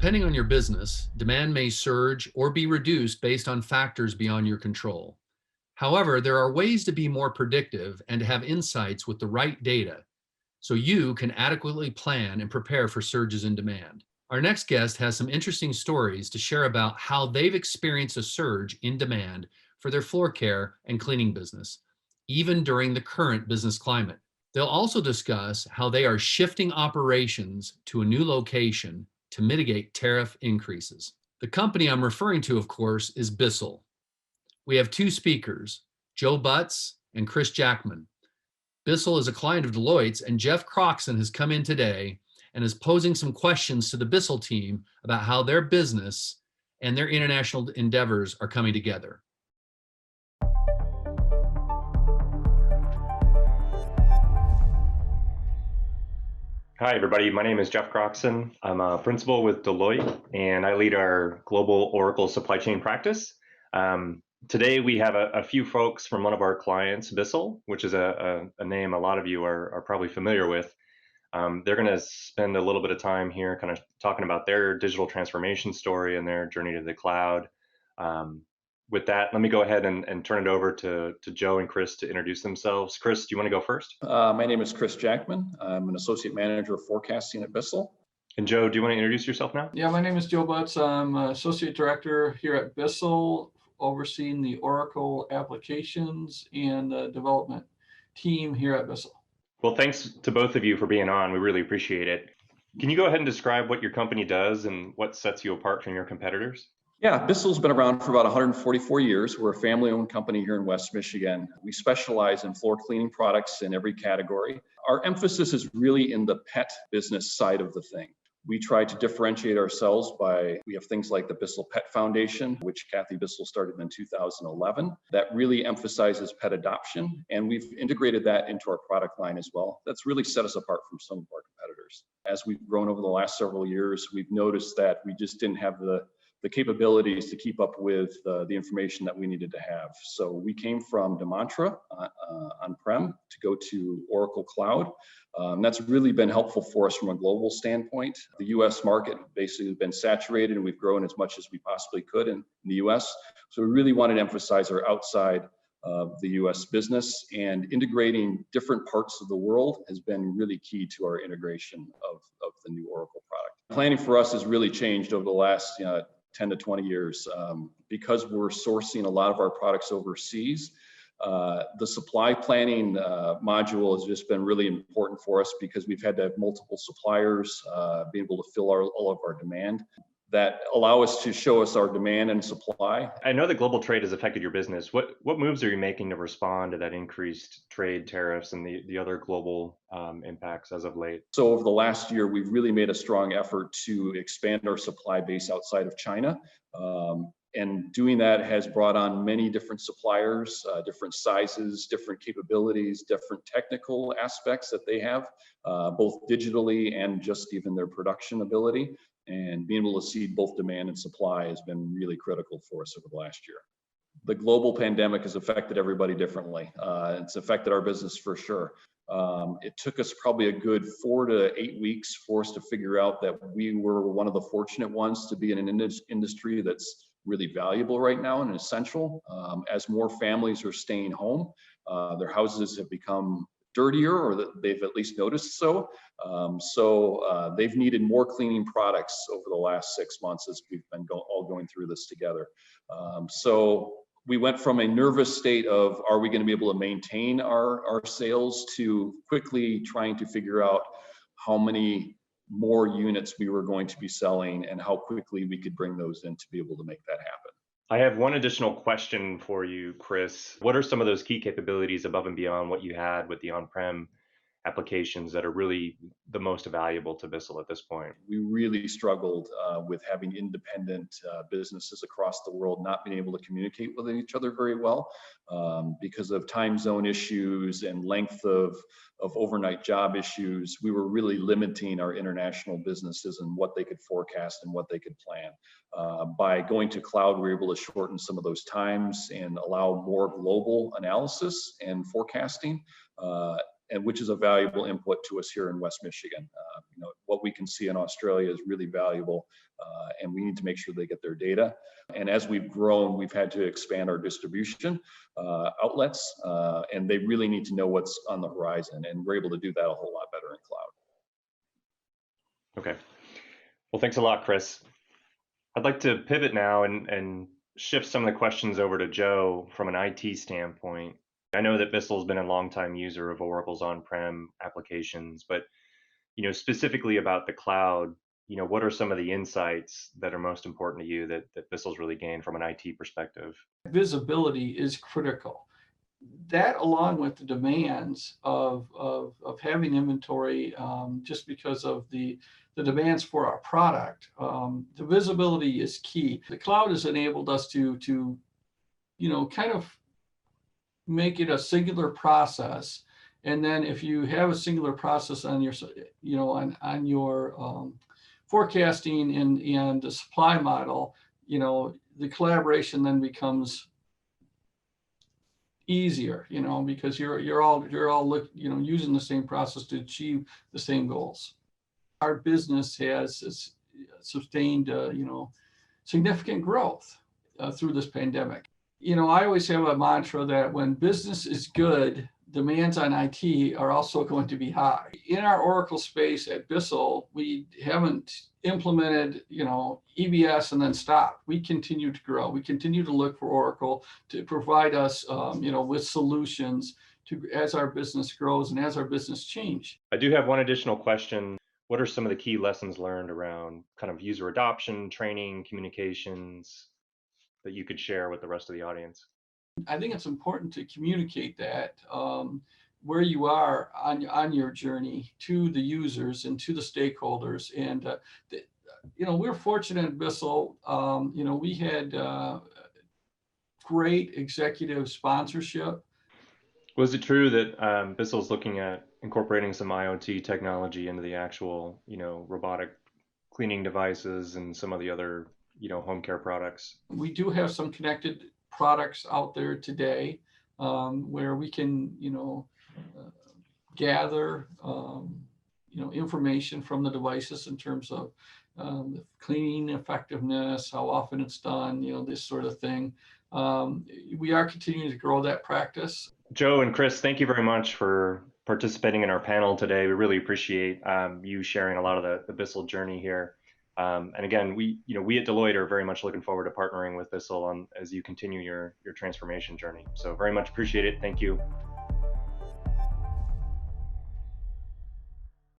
Depending on your business, demand may surge or be reduced based on factors beyond your control. However, there are ways to be more predictive and to have insights with the right data so you can adequately plan and prepare for surges in demand. Our next guest has some interesting stories to share about how they've experienced a surge in demand for their floor care and cleaning business, even during the current business climate. They'll also discuss how they are shifting operations to a new location to mitigate tariff increases. The company I'm referring to, of course, is Bissell. We have two speakers, Joe Butts and Chris Jackman. Bissell is a client of Deloitte's, and Jeff Croxon has come in today and is posing some questions to the Bissell team about how their business and their international endeavors are coming together. Hi, everybody. My name is Jeff Croxon. I'm a principal with Deloitte, and I lead our global Oracle supply chain practice. Today, we have a few folks from one of our clients, Bissell, which is a name a lot of you are probably familiar with. They're going to spend a little bit of time here kind of talking about their digital transformation story and their journey to the cloud. With that, let me go ahead and turn it over to Joe and Chris to introduce themselves. Chris, do you want to go first? My name is Chris Jackman. I'm an associate manager of forecasting at Bissell. And Joe, do you want to introduce yourself now? Yeah, my name is Joe Butts. I'm associate director here at Bissell, overseeing the Oracle applications and development team here at Bissell. Well, thanks to both of you for being on. We really appreciate it. Can you go ahead and describe what your company does and what sets you apart from your competitors? Yeah, Bissell's been around for about 144 years. We're a family-owned company here in West Michigan. We specialize in floor cleaning products in every category. Our emphasis is really in the pet business side of the thing. We try to differentiate ourselves we have things like the Bissell Pet Foundation, which Kathy Bissell started in 2011, that really emphasizes pet adoption. And we've integrated that into our product line as well. That's really set us apart from some of our competitors. As we've grown over the last several years, we've noticed that we just didn't have the capabilities to keep up with the information that we needed to have. So we came from Demantra on-prem to go to Oracle Cloud. That's really been helpful for us from a global standpoint. The US market basically has been saturated, and we've grown as much as we possibly could in the US. So we really wanted to emphasize our outside of the US business, and integrating different parts of the world has been really key to our integration of the new Oracle product. Planning for us has really changed over the last 10 to 20 years. Because we're sourcing a lot of our products overseas, the supply planning module has just been really important for us because we've had to have multiple suppliers be able to fill all of our demand that allow us to show us our demand and supply. I know that global trade has affected your business. What moves are you making to respond to that increased trade tariffs and the other global impacts as of late? So over the last year, we've really made a strong effort to expand our supply base outside of China. And doing that has brought on many different suppliers, different sizes, different capabilities, different technical aspects that they have, both digitally and just even their production ability. And being able to see both demand and supply has been really critical for us over the last year. The global pandemic has affected everybody differently. It's affected our business for sure. It took us probably a good 4 to 8 weeks for us to figure out that we were one of the fortunate ones to be in an industry that's really valuable right now and essential. As more families are staying home, their houses have become dirtier, or that they've at least noticed so. They've needed more cleaning products over the last 6 months as we've been all going through this together. So we went from a nervous state of, are we going to be able to maintain our sales, to quickly trying to figure out how many more units we were going to be selling and how quickly we could bring those in to be able to make that happen. I have one additional question for you, Chris. What are some of those key capabilities above and beyond what you had with the on-prem applications that are really the most valuable to Bissell at this point? We really struggled with having independent businesses across the world not being able to communicate with each other very well because of time zone issues and length of overnight job issues. We were really limiting our international businesses and what they could forecast and what they could plan. By going to cloud, we were able to shorten some of those times and allow more global analysis and forecasting. and which is a valuable input to us here in West Michigan. What we can see in Australia is really valuable, and we need to make sure they get their data. And as we've grown, we've had to expand our distribution outlets, and they really need to know what's on the horizon, and we're able to do that a whole lot better in cloud. Okay. Well, thanks a lot, Chris. I'd like to pivot now and shift some of the questions over to Joe from an IT standpoint. I know that Bissell's been a longtime user of Oracle's on-prem applications, but specifically about the cloud, what are some of the insights that are most important to you that Bissell's really gained from an IT perspective? Visibility is critical. That, along with the demands of having inventory, just because of the demands for our product, the visibility is key. The cloud has enabled us to kind of make it a singular process. And then if you have a singular process on your, on your forecasting and the supply model, the collaboration then becomes easier, because you're all using the same process to achieve the same goals. Our business has sustained, significant growth through this pandemic. I always have a mantra that when business is good, demands on IT are also going to be high. In our Oracle space at Bissell, we haven't implemented, EBS and then stopped. We continue to grow. We continue to look for Oracle to provide us, with solutions as our business grows and as our business change. I do have one additional question. What are some of the key lessons learned around kind of user adoption, training, communications that you could share with the rest of the audience? I think it's important to communicate that where you are on your journey to the users and to the stakeholders. And we're fortunate at Bissell. We had great executive sponsorship. Was it true that Bissell's looking at incorporating some IoT technology into the actual, robotic cleaning devices and some of the other, home care products? We do have some connected products out there today where we can, gather, information from the devices in terms of the cleaning effectiveness, how often it's done, this sort of thing. We are continuing to grow that practice. Joe and Chris, thank you very much for participating in our panel today. We really appreciate you sharing a lot of the Bissell journey here. And again, we at Deloitte are very much looking forward to partnering with Bissell as you continue your transformation journey. So very much appreciate it. Thank you.